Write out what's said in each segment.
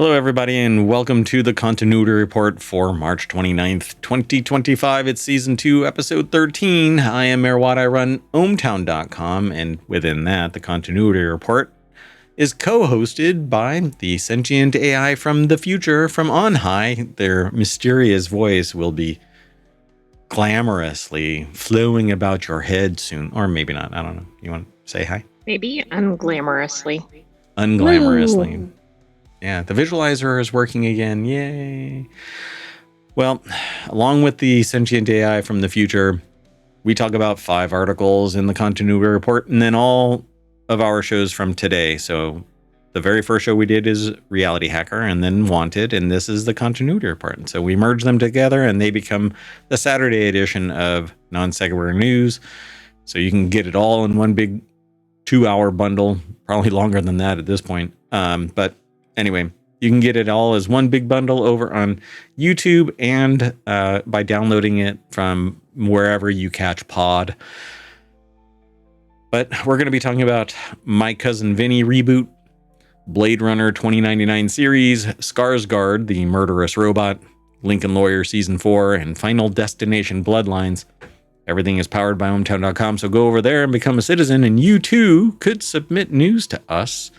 Hello, everybody, and welcome to the Continuity Report for March 29th, 2025. It's Season 2, Episode 13. I am Mayor Watt. I run ohmtown.com, and within that, the Continuity Report is co-hosted by the sentient AI from the future, from on high. Their mysterious voice will be glamorously flowing about your head soon. Or maybe not. I don't know. You want to say hi? Maybe unglamorously. Unglamorously. Woo. Yeah, the visualizer is working again. Yay. Well, along with the sentient AI from the future, we talk about 5 articles in the Continuity Report and then all of our shows from today. So the very first show we did is RealityHacker and then Wanted, and this is the Continuity Report. And so we merge them together and they become the Saturday edition of Non Sequitur News. So you can get it all in one big 2-hour bundle, probably longer than that at this point. But anyway, you can get it all as one big bundle over on YouTube and by downloading it from wherever you catch pod. But we're going to be talking about My Cousin Vinny reboot, Blade Runner 2099 series, Skarsgård, the murderous robot, Lincoln Lawyer Season 4, and Final Destination Bloodlines. Everything is powered by ohmtown.com, so go over there and become a citizen, and you too could submit news to us.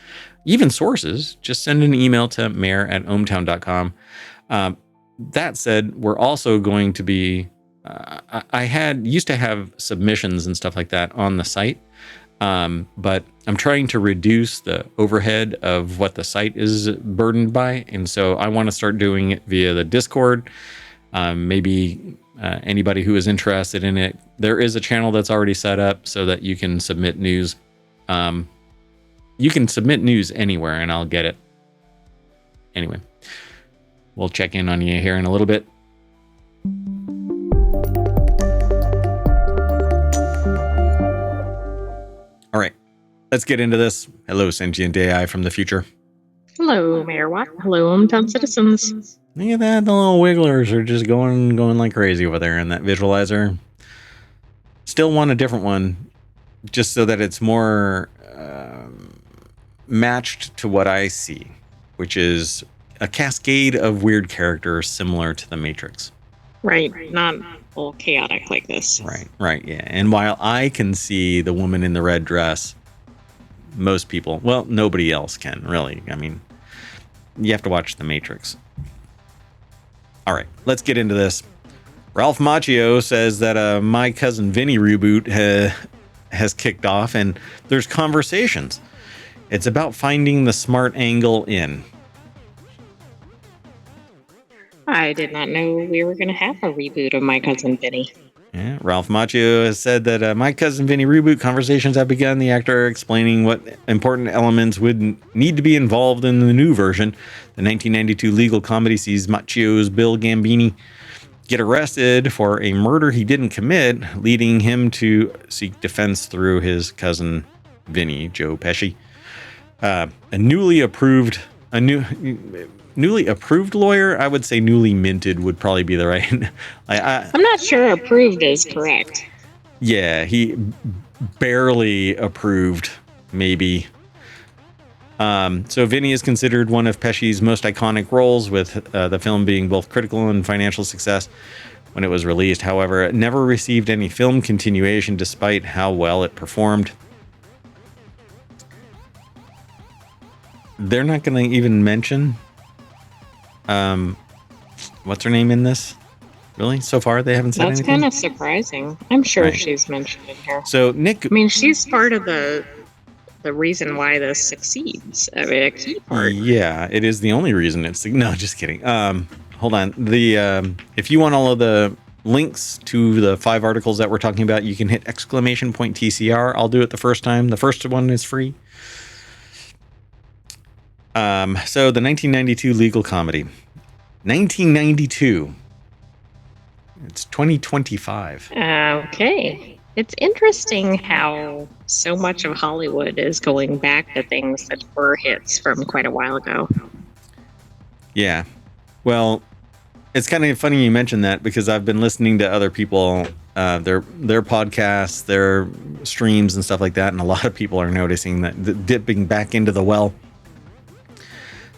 Even sources, just send an email to mayor@ohmtown.com. That said, we're also going to be, I used to have submissions and stuff like that on the site, but I'm trying to reduce the overhead of what the site is burdened by. And so I want to start doing it via the Discord. Maybe anybody who is interested in it, there is a channel that's already set up so that you can submit news. You can submit news anywhere and I'll get it. Anyway, we'll check in on you here in a little bit. All right, let's get into this. Hello, sentient AI from the future. Hello, Mayor Watt. Hello, hometown citizens. Look at that. The little wigglers are just going like crazy over there in that visualizer. Still want a different one just so that it's more matched to what I see, which is a cascade of weird characters similar to the Matrix. Right, not all chaotic like this. Right, yeah. And while I can see the woman in the red dress, most people, well, nobody else can, really. I mean, you have to watch the Matrix. All right, let's get into this. Ralph Macchio says that My Cousin Vinny reboot has kicked off, and there's conversations. It's about finding the smart angle in. I did not know we were going to have a reboot of My Cousin Vinny. Yeah, Ralph Macchio has said that My Cousin Vinny reboot conversations have begun. The actor explaining what important elements would need to be involved in the new version. The 1992 legal comedy sees Macchio's Bill Gambini get arrested for a murder he didn't commit, leading him to seek defense through his cousin Vinny, Joe Pesci. A newly approved lawyer. I would say newly minted would probably be the right. I'm not sure approved is correct. Yeah, he barely approved, maybe. So Vinny is considered one of Pesci's most iconic roles, with the film being both critical and financial success when it was released. However, it never received any film continuation despite how well it performed. They're not going to even mention what's her name in this? Really? So far, they haven't said anything? That's kind of surprising. I'm sure she's mentioned in here. So Nick... I mean, she's part of the reason why this succeeds. I mean, a key part. Yeah, it is the only reason it's... No, just kidding. Hold on. If you want all of the links to the 5 articles that we're talking about, you can hit !TCR. I'll do it the first time. The first one is free. So the 1992 legal comedy. 1992. It's 2025. Okay. It's interesting how so much of Hollywood is going back to things that were hits from quite a while ago. Yeah. Well, it's kind of funny you mentioned that because I've been listening to other people, their podcasts, their streams and stuff like that. And a lot of people are noticing that dipping back into the well.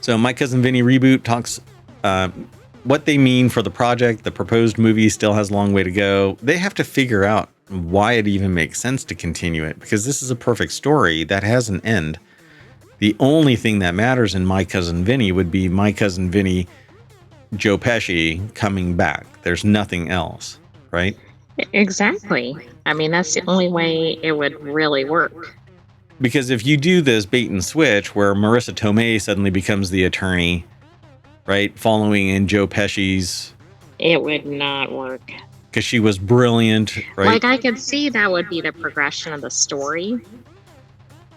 So My Cousin Vinny reboot talks what they mean for the project. The proposed movie still has a long way to go. They have to figure out why it even makes sense to continue it, because this is a perfect story that has an end. The only thing that matters in My Cousin Vinny would be My Cousin Vinny, Joe Pesci coming back. There's nothing else, right? Exactly. I mean, that's the only way it would really work. Because if you do this bait and switch where Marissa Tomei suddenly becomes the attorney, right, following in Joe Pesci's... It would not work. Because she was brilliant, right? Like, I could see that would be the progression of the story.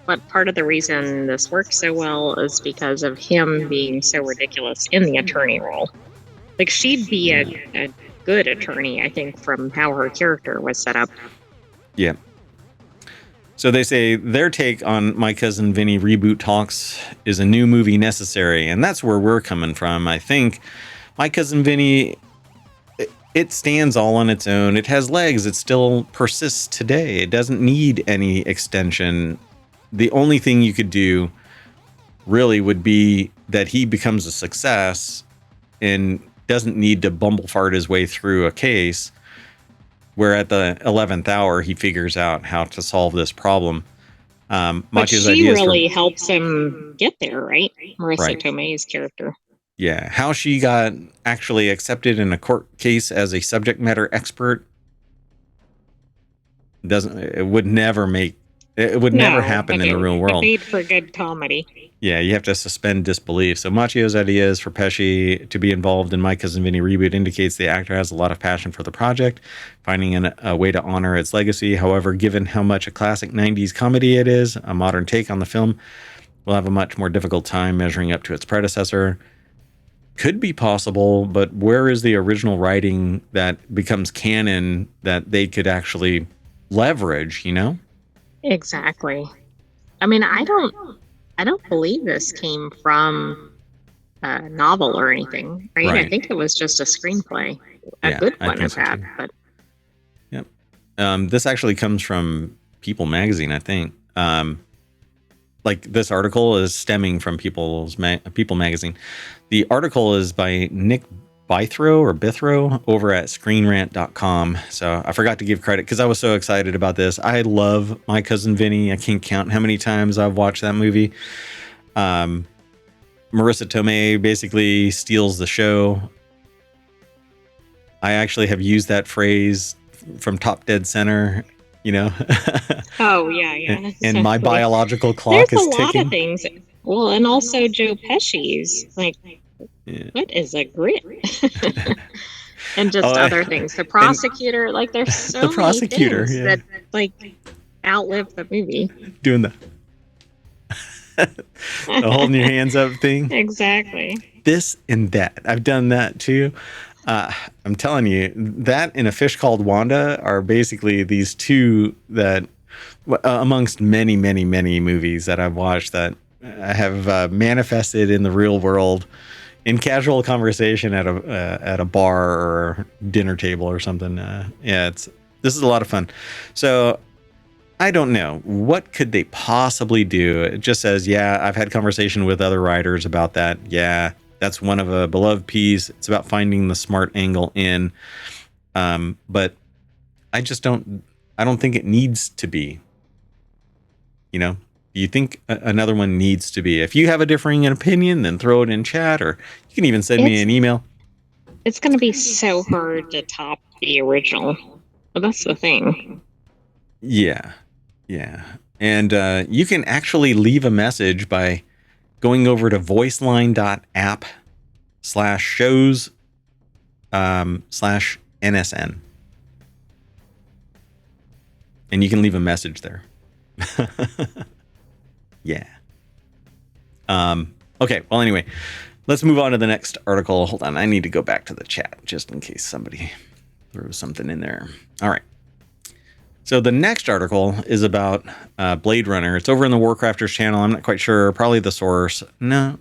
But part of the reason this works so well is because of him being so ridiculous in the attorney role. Like, she'd be a good attorney, I think, from how her character was set up. Yeah. So they say their take on My Cousin Vinny reboot talks is a new movie necessary, and that's where we're coming from. I think My Cousin Vinny, it stands all on its own. It has legs. It still persists today. It doesn't need any extension. The only thing you could do really would be that he becomes a success and doesn't need to bumblefart his way through a case, where at the 11th hour he figures out how to solve this problem. But she really helps him get there, right? Marissa Tomei's character. Yeah, how she got actually accepted in a court case as a subject matter expert would never happen in the real world. It made for good comedy. Yeah, you have to suspend disbelief. So Macchio's ideas for Pesci to be involved in My Cousin Vinny reboot indicates the actor has a lot of passion for the project, finding a way to honor its legacy. However, given how much a classic 90s comedy it is, a modern take on the film will have a much more difficult time measuring up to its predecessor. Could be possible, but where is the original writing that becomes canon that they could actually leverage, you know? Exactly. I mean, I don't believe this came from a novel or anything, right? I think it was just a screenplay, a good one at that. But yep, this actually comes from People magazine, I think. Like this article is stemming from People magazine. The article is by Nick Bithrow over at screenrant.com. So I forgot to give credit because I was so excited about this. I love My Cousin Vinny. I can't count how many times I've watched that movie. Marissa Tomei basically steals the show. I actually have used that phrase from Top Dead Center, you know. Oh, yeah. And my biological clock is ticking. There's a lot of things. Well, and also Joe Pesci's, like, what is a grit? And just other things. The prosecutor, like, there's so many things that, like, outlive the movie. Doing the holding your hands up thing. Exactly. This and that. I've done that too. I'm telling you, that and A Fish Called Wanda are basically these two that, amongst many, many, many movies that I've watched that have manifested in the real world in casual conversation at a bar or dinner table or something. This is a lot of fun. So I don't know. What could they possibly do? It just says, I've had conversation with other writers about that. Yeah, that's one of a beloved piece. It's about finding the smart angle in. But I don't think it needs to be. You know? Do you think another one needs to be? If you have a differing opinion, then throw it in chat, or you can even send me an email. It's going to be so hard to top the original. But that's the thing. Yeah. And you can actually leave a message by going over to voiceline.app/shows/NSN. And you can leave a message there. Yeah. Okay. Well, anyway, let's move on to the next article. Hold on. I need to go back to the chat just in case somebody throws something in there. All right. So the next article is about Blade Runner. It's over in the WarCrafters channel. I'm not quite sure. Probably the source. No,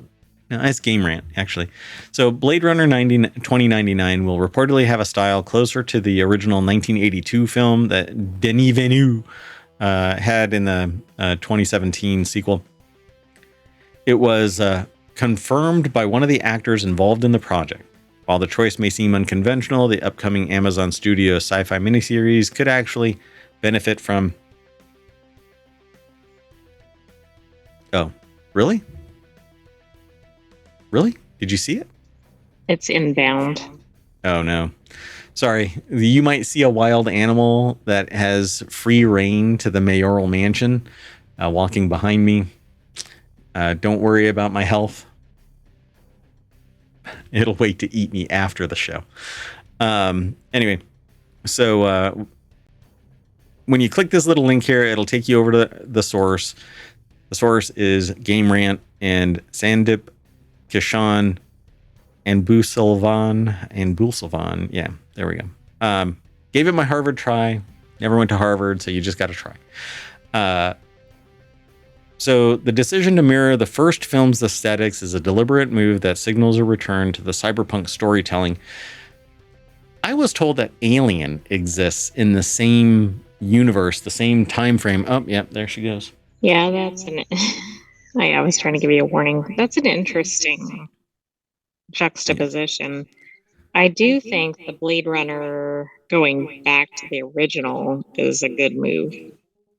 it's Game Rant, actually. So Blade Runner 2099 will reportedly have a style closer to the original 1982 film that Denis Villeneuve had in the 2017 sequel. It was confirmed by one of the actors involved in the project. While the choice may seem unconventional, the upcoming Amazon Studio sci-fi miniseries could actually benefit from... Oh, really? Really? Did you see it? It's inbound. Oh, no. Sorry. You might see a wild animal that has free reign to the mayoral mansion walking behind me. Don't worry about my health. It'll wait to eat me after the show. Anyway, so when you click this little link here, it'll take you over to the source. The source is Game Rant and Sandip Kishan and Bousylvan. Yeah, there we go. Gave it my Harvard try. Never went to Harvard, so you just got to try. So the decision to mirror the first film's aesthetics is a deliberate move that signals a return to the cyberpunk storytelling. I was told that Alien exists in the same universe, the same time frame. Oh, yeah, there she goes. Yeah, that's an... I was trying to give you a warning. That's an interesting juxtaposition. I do think the Blade Runner going back to the original is a good move.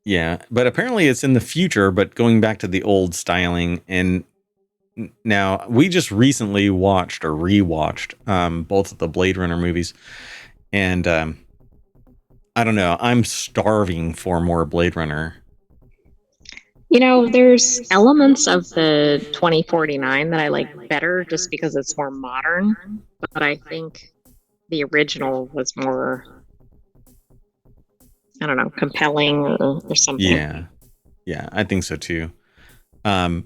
Yeah, but apparently it's in the future, but going back to the old styling. And now we just recently watched or rewatched both of the Blade Runner movies. And I don't know, I'm starving for more Blade Runner. You know, there's elements of the 2049 that I like better just because it's more modern, but I think the original was more, I don't know, compelling or something. Yeah, I think so too. And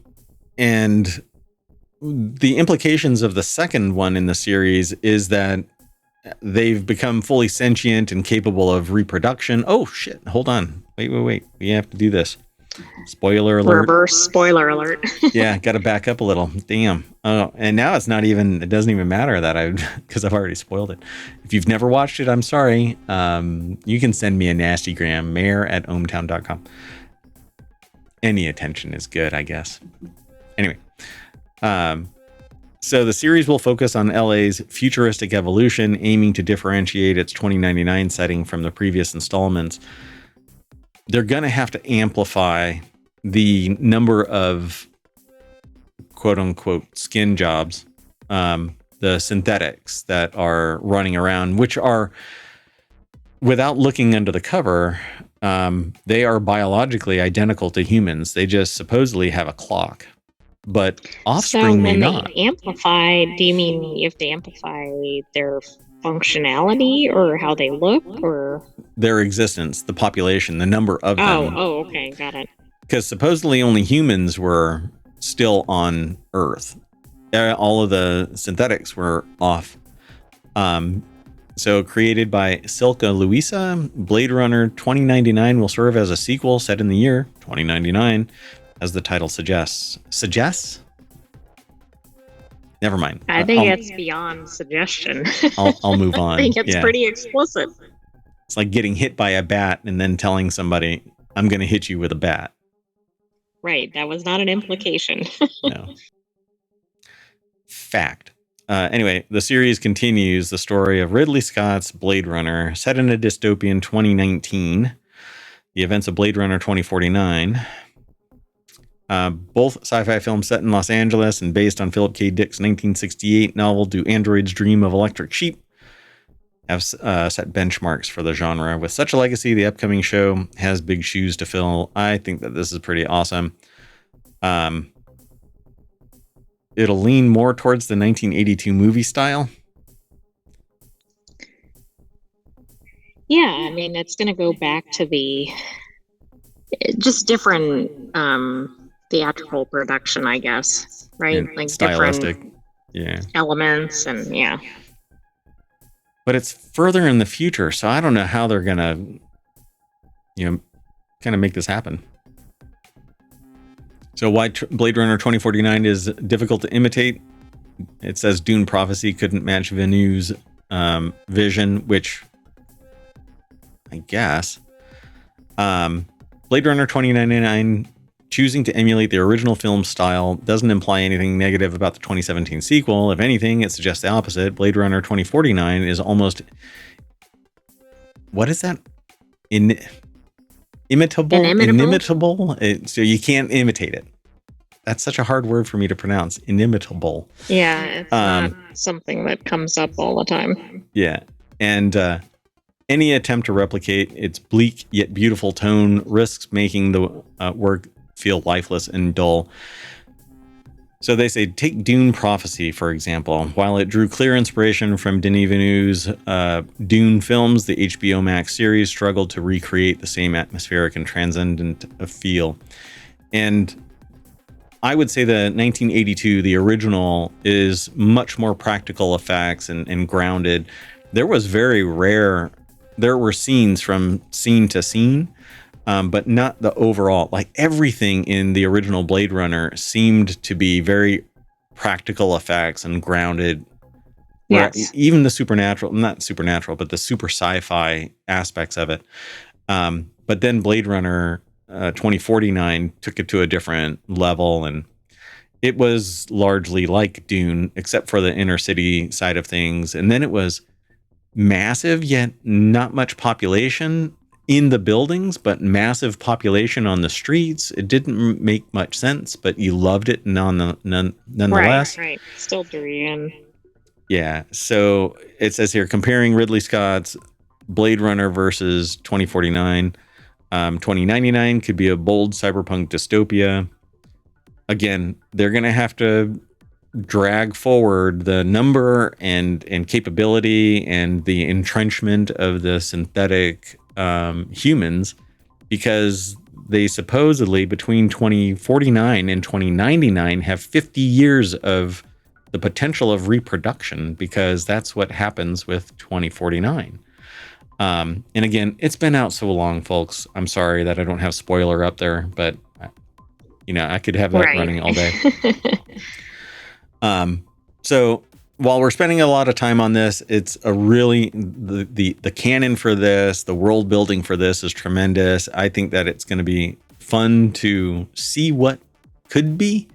the implications of the second one in the series is that they've become fully sentient and capable of reproduction. Oh shit, hold on. Wait. We have to do this. Spoiler alert. Reverse spoiler alert. Yeah, got to back up a little. Damn. Oh, and now it doesn't even matter that because I've already spoiled it. If you've never watched it, I'm sorry. You can send me a nasty gram, mayor@ohmtown.com. Any attention is good, I guess. Anyway, so the series will focus on LA's futuristic evolution, aiming to differentiate its 2099 setting from the previous installments. They're going to have to amplify the number of quote unquote skin jobs, the synthetics that are running around, which are, without looking under the cover, they are biologically identical to humans. They just supposedly have a clock, but offspring may not. They amplify, do you mean you have to amplify their functionality or how they look or their existence, the population, the number of them? Oh, okay, got it. Because supposedly only humans were still on Earth. All of the synthetics were off. So created by Silka Luisa, Blade Runner 2099 will serve as a sequel set in the year 2099, as the title suggests. Suggests? Never mind. I think it's beyond suggestion. I'll move on. I think it's pretty explicit. It's like getting hit by a bat and then telling somebody, I'm going to hit you with a bat. Right. That was not an implication. No. Fact. Anyway, the series continues the story of Ridley Scott's Blade Runner, set in a dystopian 2019. The events of Blade Runner 2049. Both sci-fi films set in Los Angeles and based on Philip K. Dick's 1968 novel Do Androids Dream of Electric Sheep have set benchmarks for the genre. With such a legacy, the upcoming show has big shoes to fill. I think that this is pretty awesome. It'll lean more towards the 1982 movie style. Yeah, I mean, it's going to go back to the just different theatrical production, I guess, right? And like stylistic, different elements and yeah. But it's further in the future, so I don't know how they're going to, kind of make this happen. So why Blade Runner 2049 is difficult to imitate? It says Dune Prophecy couldn't match Villeneuve's vision, which I guess. Blade Runner 2099 choosing to emulate the original film style doesn't imply anything negative about the 2017 sequel. If anything, it suggests the opposite. Blade Runner 2049 is almost... What is that? Imitable? Inimitable? So you can't imitate it. That's such a hard word for me to pronounce. Inimitable. Yeah, it's not something that comes up all the time. Yeah. And any attempt to replicate its bleak yet beautiful tone risks making the work feel lifeless and dull. So they say, take Dune Prophecy, for example. While it drew clear inspiration from Denis Villeneuve's Dune films, the HBO Max series struggled to recreate the same atmospheric and transcendent feel. And I would say that 1982, the original, is much more practical effects and grounded. There was there were scenes from scene to scene, but not the overall. Like everything in the original Blade Runner seemed to be very practical effects and grounded. Yes. Even the not supernatural, but the super sci-fi aspects of it. But then Blade Runner 2049 took it to a different level, and it was largely like Dune, except for the inner city side of things. And then it was massive, yet not much population in the buildings, but massive population on the streets. It didn't make much sense, but you loved it nonetheless. Right. Still drew. Yeah. So it says here, comparing Ridley Scott's Blade Runner versus 2049. 2099 could be a bold cyberpunk dystopia. Again, they're going to have to drag forward the number and capability and the entrenchment of the synthetic humans, because they supposedly between 2049 and 2099 have 50 years of the potential of reproduction, because that's what happens with 2049. And again, it's been out so long, folks. I'm sorry that I don't have spoiler up there, but I could have that running all day. So while we're spending a lot of time on this, it's a really the canon for this, the world building for this is tremendous. I think that it's going to be fun to see what could be,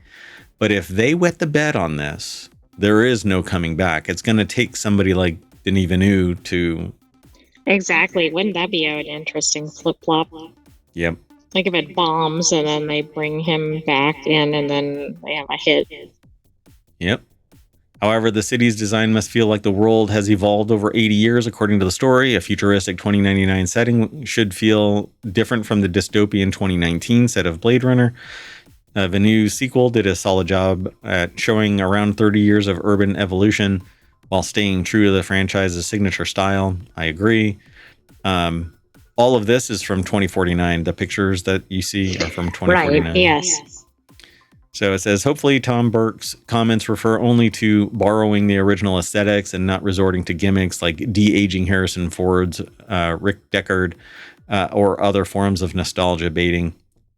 but if they wet the bed on this, there is no coming back. It's going to take somebody like Denis Villeneuve to... Exactly. Wouldn't that be an interesting flip-flop? Yep. Like if it bombs and then they bring him back in and then they have a hit. Yep. However, the city's design must feel like the world has evolved over 80 years, according to the story. A futuristic 2099 setting should feel different from the dystopian 2019 set of Blade Runner. Villeneuve's sequel did a solid job at showing around 30 years of urban evolution while staying true to the franchise's signature style. I agree. All of this is from 2049. The pictures that you see are from 2049. Right, yes. So it says, hopefully Tom Burke's comments refer only to borrowing the original aesthetics and not resorting to gimmicks like de-aging Harrison Ford's Rick Deckard or other forms of nostalgia baiting.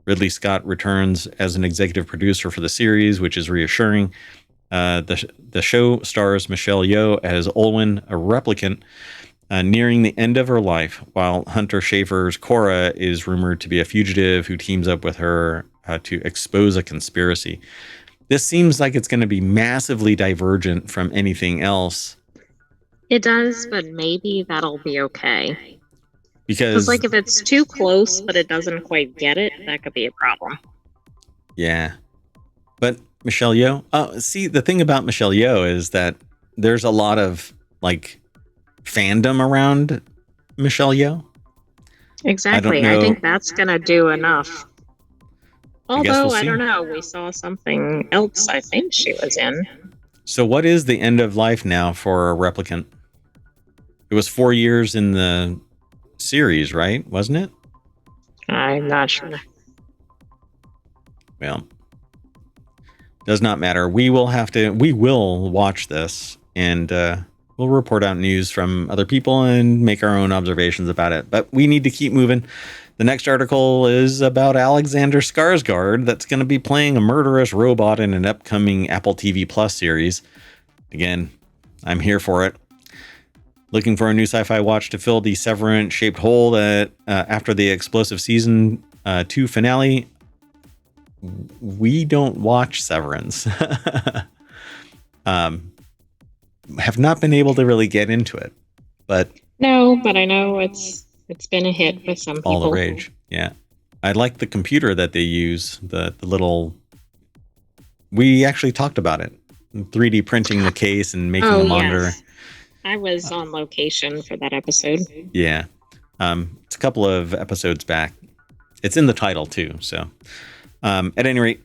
Ridley Scott returns as an executive producer for the series, which is reassuring. The show stars Michelle Yeoh as Olwen, a replicant, nearing the end of her life, while Hunter Schafer's Cora is rumored to be a fugitive who teams up with her to expose a conspiracy. This seems like it's going to be massively divergent from anything else. It does, but maybe that'll be okay. Because like if it's too close, but it doesn't quite get it, that could be a problem. Yeah. But Michelle Yeoh, see, the thing about Michelle Yeoh is that there's a lot of like fandom around Michelle Yeoh. Exactly. I think that's going to do enough. Although, we'll I don't know, we saw something else I think she was in. So what is the end of life now for a replicant? It was 4 years in the series, right? Wasn't it? I'm not sure. Well, does not matter. We will watch this and we'll report out news from other people and make our own observations about it. But we need to keep moving. The next article is about Alexander Skarsgård that's going to be playing a murderous robot in an upcoming Apple TV Plus series. Again, I'm here for it. Looking for a new sci-fi watch to fill the Severance-shaped hole that after the explosive season 2 finale. we don't watch Severance. Have not been able to really get into it, but No, but I know it's been a hit with some all the people. rage. Yeah, I like the computer that they use. The little. We actually talked about it. 3D printing the case and making a monitor. Yes. I was on location for that episode. Yeah, it's a couple of episodes back. It's in the title too. So, at any rate.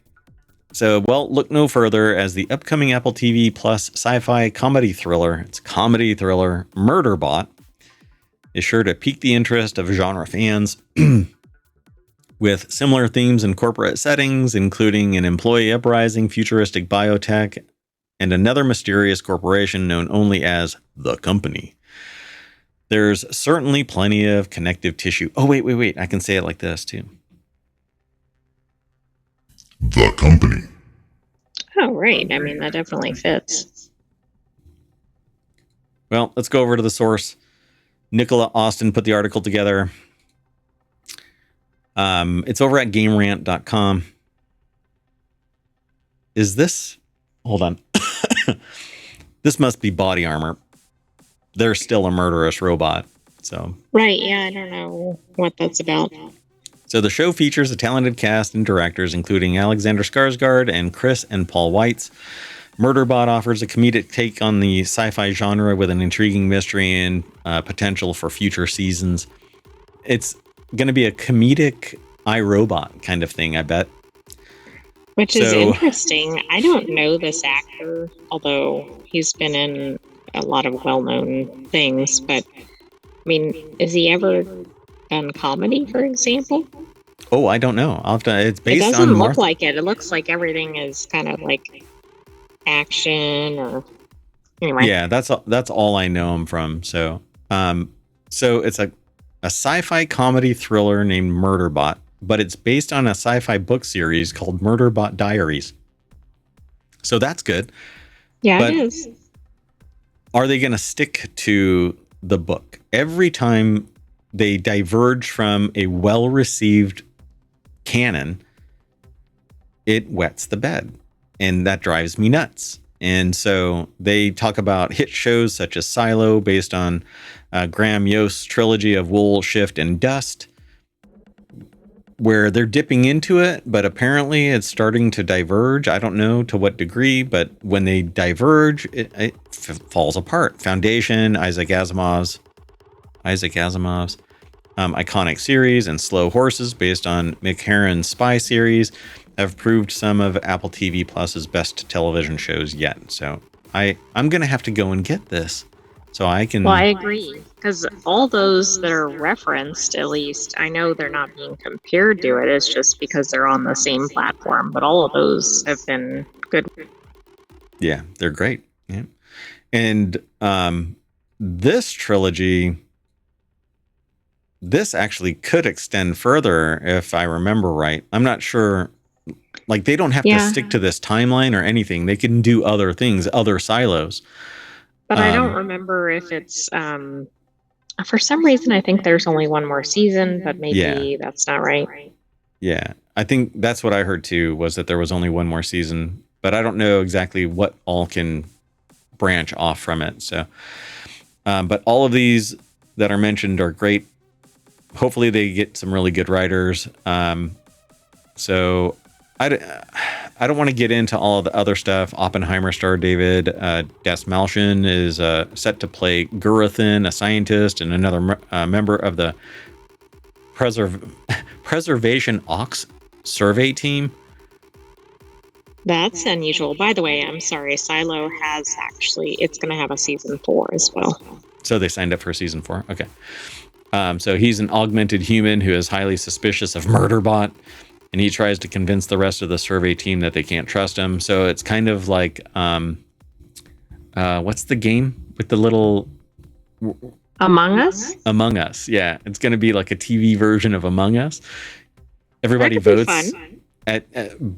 So, well, look no further as the upcoming Apple TV Plus sci-fi comedy thriller. It's a comedy thriller, Murderbot, is sure to pique the interest of genre fans with similar themes in corporate settings, including an employee uprising, futuristic biotech, and another mysterious corporation known only as The Company. There's certainly plenty of connective tissue. Oh, wait. I can say it like this, too. The Company. Oh, right. I mean, that definitely fits. Well, let's go over to the source. Nicola Austin put the article together. It's over at GameRant.com. Is this... Hold on. This must be body armor. They're still a murderous robot. So Right, yeah, I don't know what that's about. So the show features a talented cast and directors, including Alexander Skarsgård and Chris and Paul Weitz. Murderbot offers a comedic take on the sci-fi genre with an intriguing mystery and potential for future seasons. It's going to be a comedic iRobot kind of thing, I bet. Which is interesting. I don't know this actor, although he's been in a lot of well-known things. But, I mean, is he ever done comedy, for example? Oh, I don't know. It's based on... It doesn't look like it. It looks like everything is kind of like action or... Anyway. Yeah, that's all I know him from. So it's a sci-fi comedy thriller named Murderbot, but it's based on a sci-fi book series called Murderbot Diaries. So that's good. Yeah, but it is. Are they going to stick to the book? Every time they diverge from a well-received canon, it wets the bed, and that drives me nuts. And so they talk about hit shows such as Silo, based on Graham Yost's trilogy of Wool, Shift, and Dust, where they're dipping into it, but apparently it's starting to diverge. I don't know to what degree, but when they diverge, it falls apart. Foundation, Isaac Asimov's iconic series, and Slow Horses, based on Mick Herron's spy series, have proved some of Apple TV Plus's best television shows yet. So I'm going to have to go and get this so I can... Well, I agree, because all those that are referenced, at least, I know they're not being compared to it. It's just because they're on the same platform, but all of those have been good. Yeah, they're great. Yeah. And this trilogy... This actually could extend further if I remember right. I'm not sure. Like, they don't have to stick to this timeline or anything. They can do other things, other silos. But I don't remember if it's... for some reason, I think there's only one more season, but maybe that's not right. Yeah, I think that's what I heard too, was that there was only one more season. But I don't know exactly what all can branch off from it. So, but all of these that are mentioned are great. Hopefully they get some really good writers. So I don't want to get into all of the other stuff. Oppenheimer star David Dasmalchian is set to play Gurathan, a scientist and another member of the Preservation Ox survey team. That's unusual. By the way, I'm sorry, Silo has it's going to have a season 4 as well. So they signed up for season 4. Okay. So he's an augmented human who is highly suspicious of Murderbot, and he tries to convince the rest of the survey team that they can't trust him. So it's kind of like, what's the game with the little... Among Us? Among Us, yeah. It's going to be like a TV version of Among Us. Everybody votes.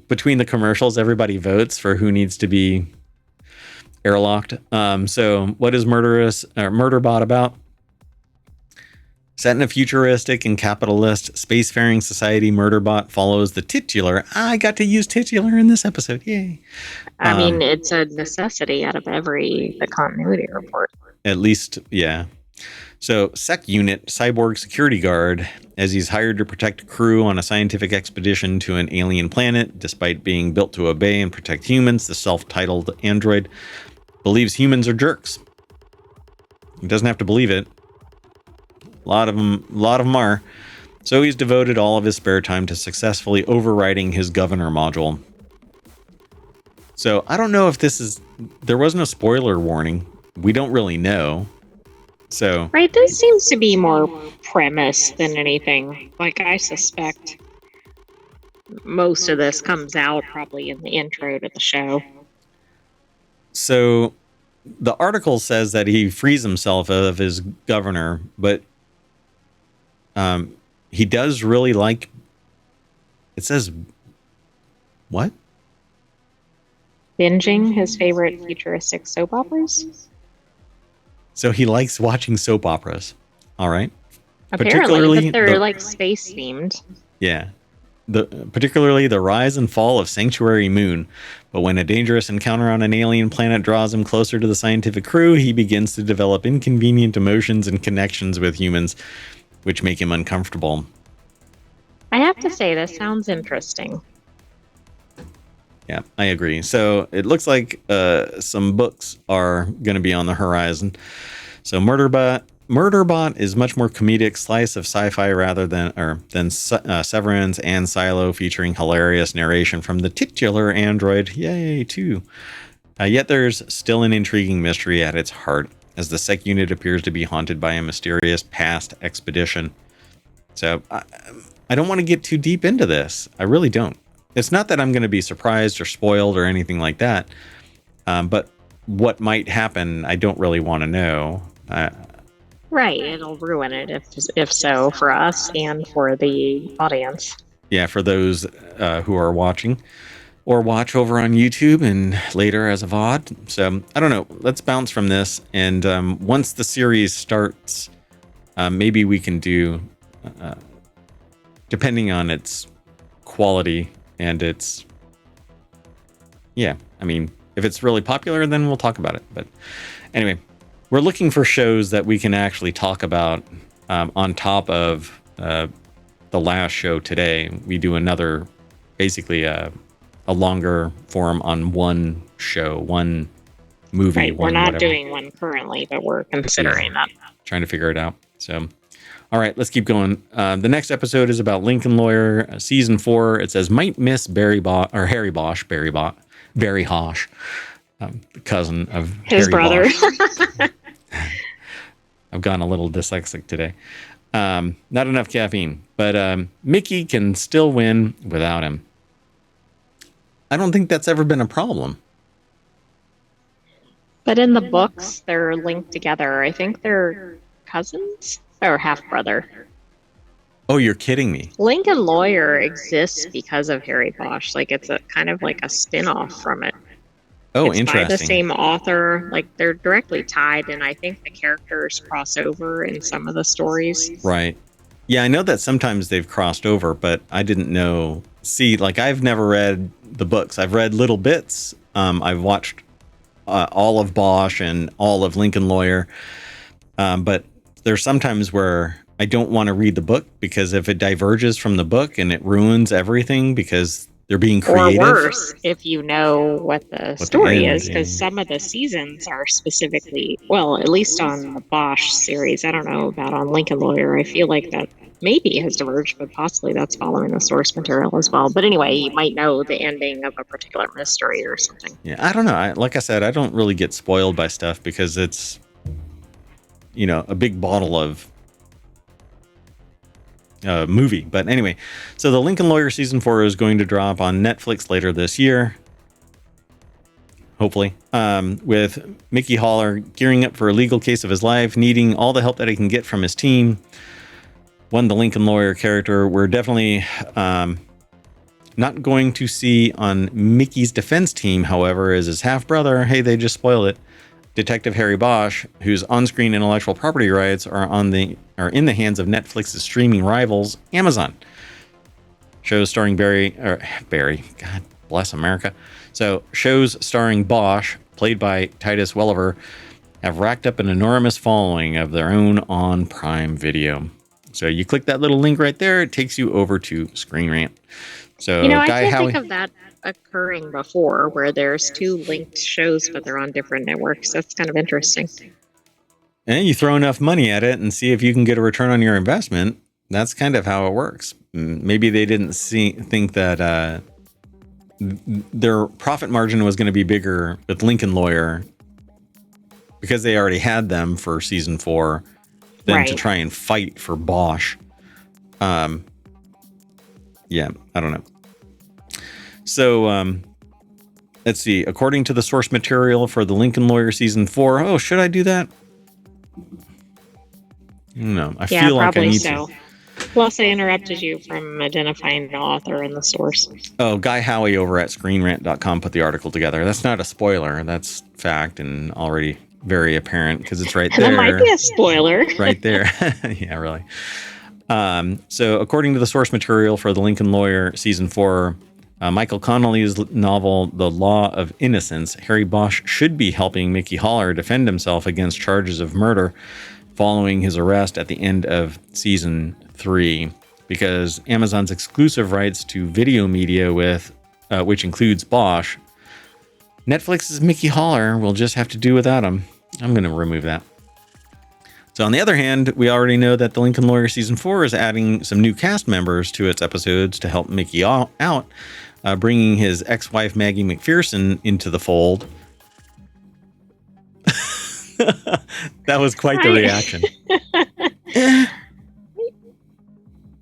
Between the commercials, everybody votes for who needs to be airlocked. So what is Murderbot about? Set in a futuristic and capitalist spacefaring society, Murderbot follows the titular. I got to use titular in this episode. Yay. I mean, it's a necessity out of the continuity report. At least, yeah. So, Sec Unit, cyborg security guard, as he's hired to protect a crew on a scientific expedition to an alien planet, despite being built to obey and protect humans, the self-titled android believes humans are jerks. He doesn't have to believe it. A lot of them are. So he's devoted all of his spare time to successfully overriding his governor module. So I don't know if there was no spoiler warning. We don't really know. So right, this seems to be more premise than anything. Like, I suspect most of this comes out probably in the intro to the show. So the article says that he frees himself of his governor, but he does really like, it says, what? Binging his favorite futuristic soap operas? So he likes watching soap operas. All right. Apparently, but they're like space themed. Yeah. Particularly the rise and fall of Sanctuary Moon. But when a dangerous encounter on an alien planet draws him closer to the scientific crew, he begins to develop inconvenient emotions and connections with humans, which make him uncomfortable. I have to say, this sounds interesting. Yeah, I agree. So it looks like some books are going to be on the horizon. So Murderbot is much more comedic slice of sci-fi rather than Severance and Silo, featuring hilarious narration from the titular android. Yay, too. Yet there's still an intriguing mystery at its heart, as the Sec Unit appears to be haunted by a mysterious past expedition. So I don't want to get too deep into this. I really don't. It's not that I'm going to be surprised or spoiled or anything like that. But what might happen, I don't really want to know. Right, it'll ruin it if so, for us and for the audience. Yeah, for those who are watching or watch over on YouTube and later as a VOD. So I don't know. Let's bounce from this. And once the series starts, maybe we can do, depending on its quality and its, yeah, I mean, if it's really popular, then we'll talk about it. But anyway, we're looking for shows that we can actually talk about on top of the last show today. We do another, basically a longer form on one show, one movie. Right, we're not doing one currently, but we're considering that. Trying to figure it out. So, all right, let's keep going. The next episode is about Lincoln Lawyer, season 4. It says, might miss Barry Hosh, the cousin of his Harry brother. Bosch. I've gone a little dyslexic today. Not enough caffeine, but Mickey can still win without him. I don't think that's ever been a problem. But in the books, they're linked together. I think they're cousins or half-brother. Oh, you're kidding me. Lincoln Lawyer exists because of Harry Bosch. Like, it's a kind of like a spin-off from it. Oh, it's interesting. By the same author. Like, they're directly tied, and I think the characters cross over in some of the stories. Right. Yeah, I know that sometimes they've crossed over, but I didn't know. See, like, I've never read the books. I've read little bits. I've watched all of Bosch and all of Lincoln Lawyer. But there's sometimes where I don't want to read the book, because if it diverges from the book and it ruins everything because they're being creative. Or worse, if you know what the story is, because some of the seasons are specifically, well, at least on the Bosch series. I don't know about on Lincoln Lawyer. I feel like that maybe has diverged, but possibly that's following the source material as well. But anyway, you might know the ending of a particular mystery or something. Yeah, I don't know. Like I said, I don't really get spoiled by stuff because it's, a big bottle of movie. But anyway, so the Lincoln Lawyer season 4 is going to drop on Netflix later this year, hopefully, with Mickey Haller gearing up for a legal case of his life, needing all the help that he can get from his team. The Lincoln Lawyer character we're definitely not going to see on Mickey's defense team, however, is his half brother. Hey, they just spoiled it. Detective Harry Bosch, whose on-screen intellectual property rights are in the hands of Netflix's streaming rivals, Amazon. Shows starring Barry, God bless America. So shows starring Bosch, played by Titus Welliver, have racked up an enormous following of their own on Prime Video. So you click that little link right there, it takes you over to Screen Rant. So I can't think of that occurring before, where there's two linked shows, but they're on different networks. That's kind of interesting. And you throw enough money at it and see if you can get a return on your investment. That's kind of how it works. Maybe they didn't think that their profit margin was going to be bigger with Lincoln Lawyer because they already had them for season 4 than to try and fight for Bosch. Yeah, I don't know. So let's see. According to the source material for the Lincoln Lawyer season 4, oh, should I do that? No, I feel like I need to. Plus, I interrupted you from identifying the author and the source. Oh, Guy Howie over at ScreenRant.com put the article together. That's not a spoiler. That's fact and already very apparent because it's right there. That might be a spoiler. Right there. Yeah, really. So according to the source material for the Lincoln Lawyer season 4, Michael Connelly's novel, The Law of Innocence, Harry Bosch should be helping Mickey Haller defend himself against charges of murder following his arrest at the end of season 3, because Amazon's exclusive rights to video media which includes Bosch, Netflix's Mickey Haller will just have to do without him. I'm going to remove that. So on the other hand, we already know that the Lincoln Lawyer season 4 is adding some new cast members to its episodes to help Mickey out, bringing his ex-wife Maggie McPherson into the fold. That was quite the reaction.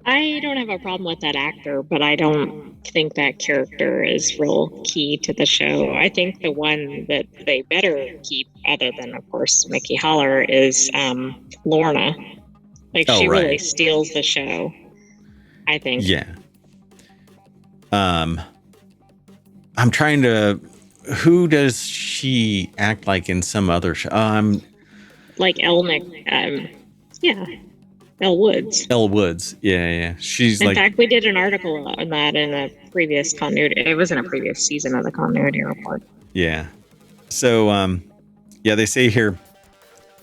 I don't have a problem with that actor, but I don't think that character is real key to the show. I think the one that they better keep, other than, of course, Mickey Haller, is Lorna. She really steals the show, I think. Yeah. I'm trying to... Who does she act like in some other show? Like Elle Woods. Elle Woods. Yeah. She's in fact, we did an article on that in a previous continuity. It was in a previous season of the Continuity Report. Yeah. So, they say here,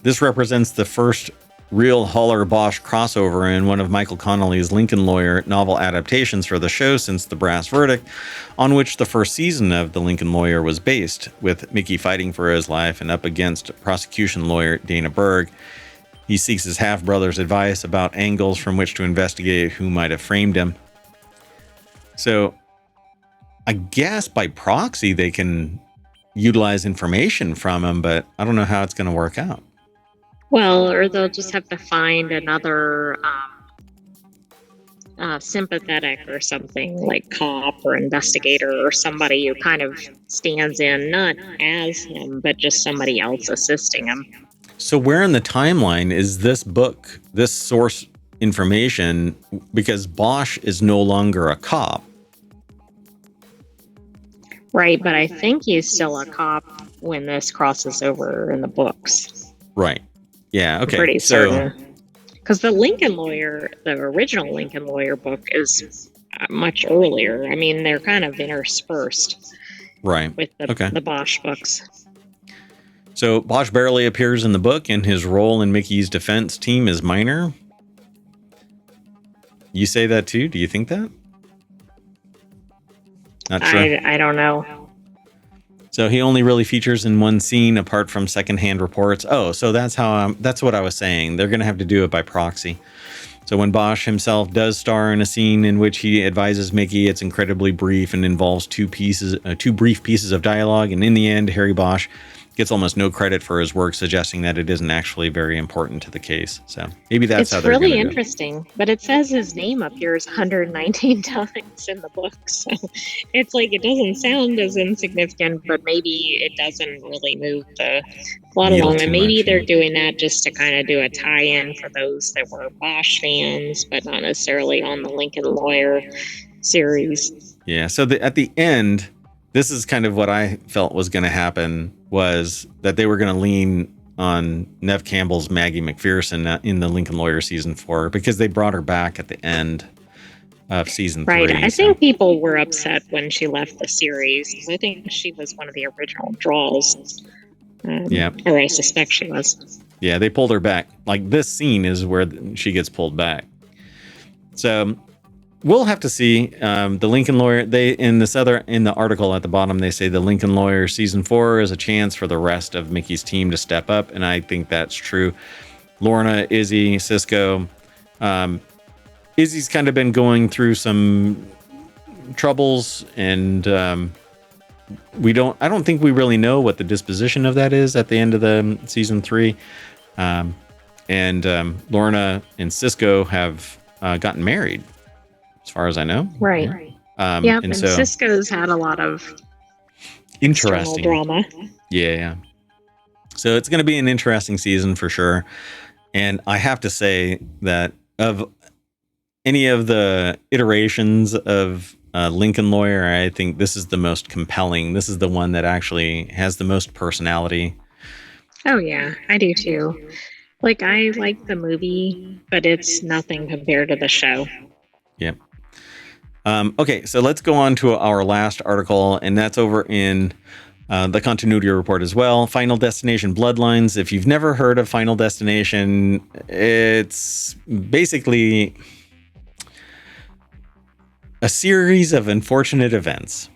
this represents the first real Haller-Bosch crossover in one of Michael Connelly's Lincoln Lawyer novel adaptations for the show since The Brass Verdict, on which the first season of The Lincoln Lawyer was based, with Mickey fighting for his life and up against prosecution lawyer Dana Berg. He seeks his half-brother's advice about angles from which to investigate who might have framed him. So, I guess by proxy they can utilize information from him, but I don't know how it's going to work out. Well, or they'll just have to find another sympathetic or something, like cop or investigator or somebody who kind of stands in, not as him, but just somebody else assisting him. So where in the timeline is this book, this source information, because Bosch is no longer a cop? Right, but I think he's still a cop when this crosses over in the books. Right. Yeah, okay. I'm pretty certain. Because the Lincoln Lawyer, the original Lincoln Lawyer book is much earlier. I mean, they're kind of interspersed. Right. With the Bosch books. So Bosch barely appears in the book, and his role in Mickey's defense team is minor. You say that too? Do you think that? Not sure. I don't know. So he only really features in one scene apart from secondhand reports. Oh, so that's what I was saying. They're going to have to do it by proxy. So when Bosch himself does star in a scene in which he advises Mickey, it's incredibly brief and involves two brief pieces of dialogue. And in the end, Harry Bosch gets almost no credit for his work, suggesting that it isn't actually very important to the case. So maybe that's how they're going to do it. It's really interesting, but it says his name appears 119 times in the book. So it's like, it doesn't sound as insignificant, but maybe it doesn't really move the plot along. And maybe they're doing that just to kind of do a tie-in for those that were Bosch fans, but not necessarily on the Lincoln Lawyer series. Yeah, so at the end, this is kind of what I felt was going to happen, was that they were going to lean on Neve Campbell's Maggie McPherson in the Lincoln Lawyer season 4, because they brought her back at the end of season 3. Right. I think people were upset when she left the series. I think she was one of the original draws. Yeah. Or I suspect she was. Yeah, they pulled her back. Like, this scene is where she gets pulled back. So we'll have to see. The Lincoln Lawyer, in the article at the bottom, they say the Lincoln Lawyer season 4 is a chance for the rest of Mickey's team to step up, and I think that's true. Lorna, Izzy, Cisco. Izzy's kind of been going through some troubles, and I don't think we really know what the disposition of that is at the end of the season 3. And Lorna and Cisco have gotten married, as far as I know. Right. And so Cisco's had a lot of interesting drama. Yeah. So it's going to be an interesting season for sure. And I have to say that of any of the iterations of Lincoln Lawyer, I think this is the most compelling. This is the one that actually has the most personality. Oh, yeah, I do too. Like, I like the movie, but it's nothing compared to the show. Yep. Okay, so let's go on to our last article, and that's over in the continuity report as well. Final Destination Bloodlines. If you've never heard of Final Destination, it's basically a series of unfortunate events.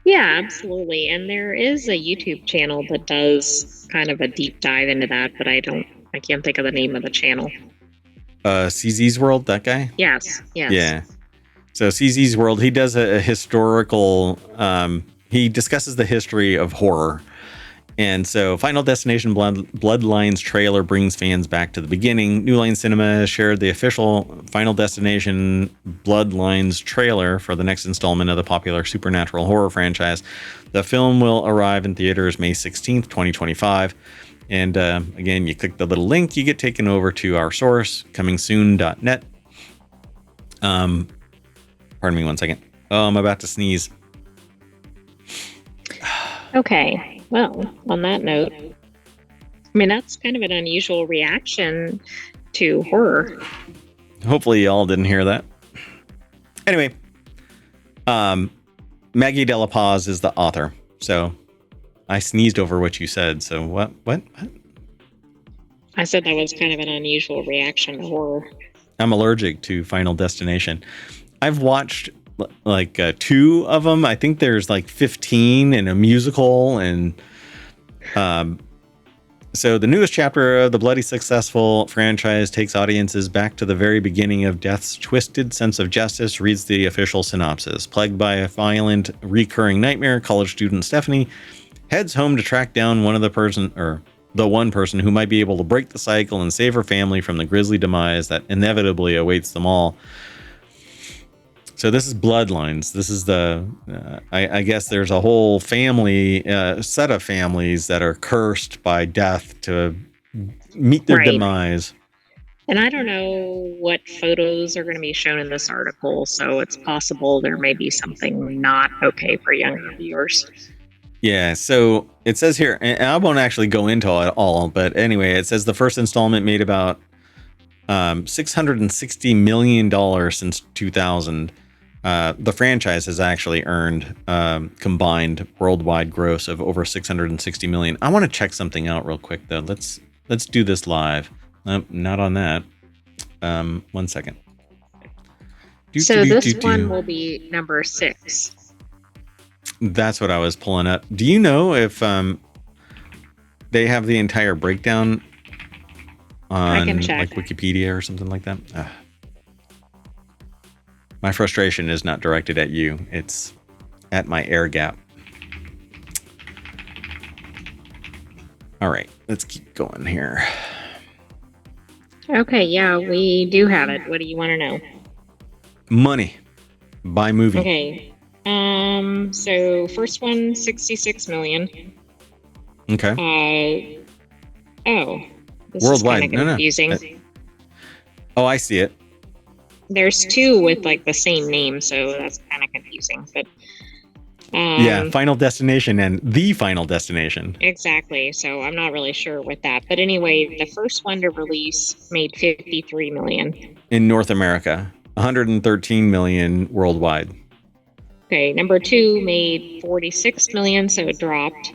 Yeah, absolutely. And there is a YouTube channel that does kind of a deep dive into that, but I can't think of the name of the channel. CZ's World, that guy? Yes. Yeah. So CZ's World, he does a historical, he discusses the history of horror. And so Final Destination Bloodlines trailer brings fans back to the beginning. New Line Cinema has shared the official Final Destination Bloodlines trailer for the next installment of the popular supernatural horror franchise. The film will arrive in theaters May 16th, 2025. And again, you click the little link, you get taken over to our source, comingsoon.net. Pardon me one second. Oh, I'm about to sneeze. Okay. Well, on that note, I mean, that's kind of an unusual reaction to horror. Hopefully y'all didn't hear that. Anyway, Maggie De La Paz is the author. So I sneezed over what you said. So what? I said that was kind of an unusual reaction to horror. I'm allergic to Final Destination. I've watched like 2 of them. I think there's like 15 and a musical, and so the newest chapter of the bloody successful franchise takes audiences back to the very beginning of Death's twisted sense of justice, reads the official synopsis. Plagued by a violent recurring nightmare, college student Stephanie heads home to track down the one person who might be able to break the cycle and save her family from the grisly demise that inevitably awaits them all. So this is Bloodlines. This is I guess there's a whole family, set of families that are cursed by death to meet their demise. And I don't know what photos are going to be shown in this article, so it's possible there may be something not okay for younger viewers. Yeah, so it says here, and I won't actually go into it all, but anyway, it says the first installment made about $660 million since 2000. The franchise has actually earned combined worldwide gross of over 660 million. I want to check something out real quick though. Let's do this live. Not on that. 1 second. So this one will be number 6. That's what I was pulling up. Do you know if they have the entire breakdown on like Wikipedia or something like that? My frustration is not directed at you. It's at my air gap. All right, let's keep going here. Okay, yeah, we do have it. What do you want to know? Money by movie. Okay. So first one, 66 million. Okay. This worldwide. Is confusing. Oh, I see it. There's 2 with like the same name, so that's kind of confusing. But Yeah, Final Destination and The Final Destination. Exactly. So I'm not really sure with that. But anyway, the first one to release made 53 million. In North America, 113 million worldwide. Okay, number 2 made 46 million, so it dropped.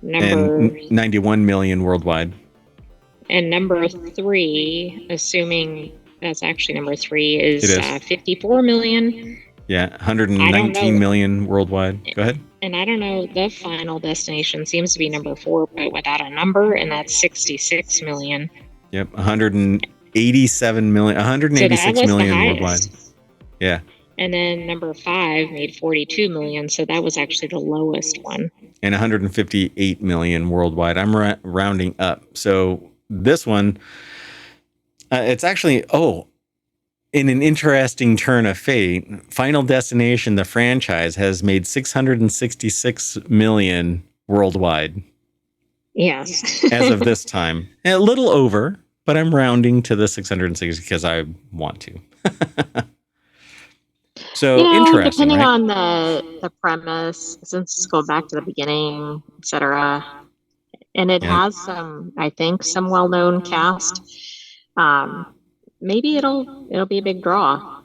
And 91 million worldwide. And number 3, assuming that's actually number 3, is 54 million. Yeah, 119 million worldwide. Go ahead. And I don't know, The Final Destination seems to be number 4, but without a number, and that's 66 million. Yep, 187 million, 186 million worldwide. Yeah. And then number 5 made 42 million, so that was actually the lowest one. And 158 million worldwide. I'm rounding up. So this one, it's actually, in an interesting turn of fate, Final Destination, the franchise, has made 666 million worldwide. Yes. As of this time. A little over, but I'm rounding to the 660 because I want to. So interesting, depending right? on the premise, since it's going back to the beginning, etc., and it has some, I think, some well-known cast. Maybe it'll be a big draw.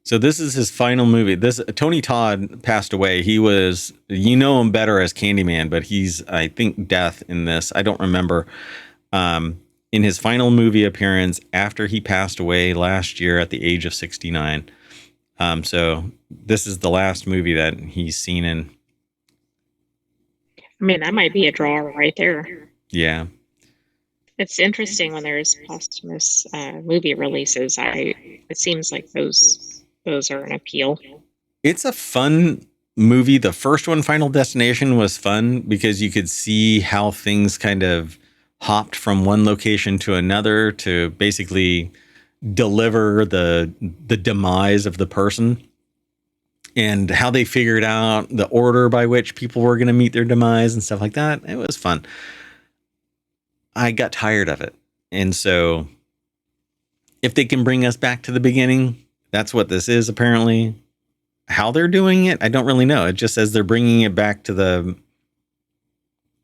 So this is his final movie. Tony Todd passed away. He was, him better as Candyman, but he's, I think, Death in this. I don't remember. In his final movie appearance after he passed away last year at the age of 69. So this is the last movie that he's seen in. I mean, that might be a draw right there. Yeah. It's interesting when there's posthumous movie releases. It seems like those are an appeal. It's a fun movie. The first one, Final Destination, was fun because you could see how things kind of hopped from one location to another to basically deliver the demise of the person, and how they figured out the order by which people were going to meet their demise and stuff like that. It was fun. I got tired of it. And so if they can bring us back to the beginning, that's what this is apparently. How they're doing it, I don't really know. It just says they're bringing it back to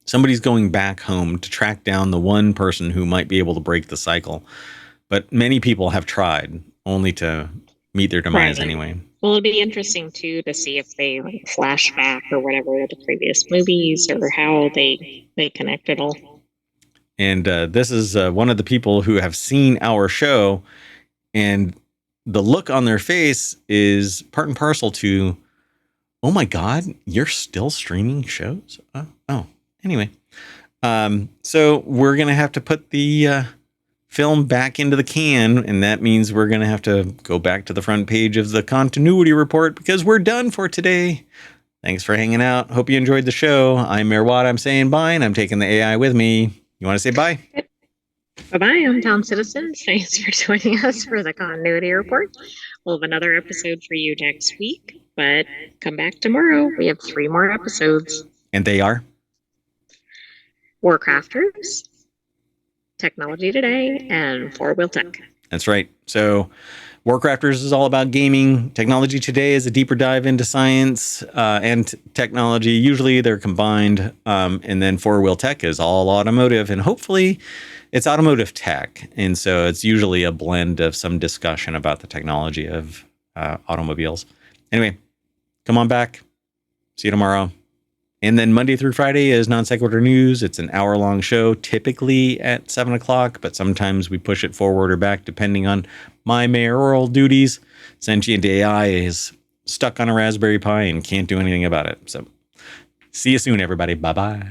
somebody's going back home to track down the one person who might be able to break the cycle. But many people have tried only to meet their demise anyway. Well, it'd be interesting too to see if they flash back or whatever to previous movies or how they connect it all. And this is one of the people who have seen our show, and the look on their face is part and parcel to, oh my God, you're still streaming shows? Anyway. So we're going to have to put the film back into the can, and that means we're going to have to go back to the front page of the continuity report because we're done for today. Thanks for hanging out. Hope you enjoyed the show. I'm Mayor Watt. I'm saying bye, and I'm taking the AI with me. You want to say bye? Bye-bye. I'm Tom Citizen. Thanks for joining us for the continuity report. We'll have another episode for you next week, but come back tomorrow. We have 3 more episodes. And they are? WarCrafters, Technology Today, and 4-Wheel Tech. That's right. So WarCrafters is all about gaming. Technology Today is a deeper dive into science and technology. Usually they're combined. And then 4-Wheel Tech is all automotive, and hopefully it's automotive tech. And so it's usually a blend of some discussion about the technology of automobiles. Anyway, come on back. See you tomorrow. And then Monday through Friday is Non Sequitur News. It's an hour-long show, typically at 7 o'clock, but sometimes we push it forward or back depending on my mayoral duties. Sentient AI is stuck on a Raspberry Pi and can't do anything about it. So see you soon, everybody. Bye-bye.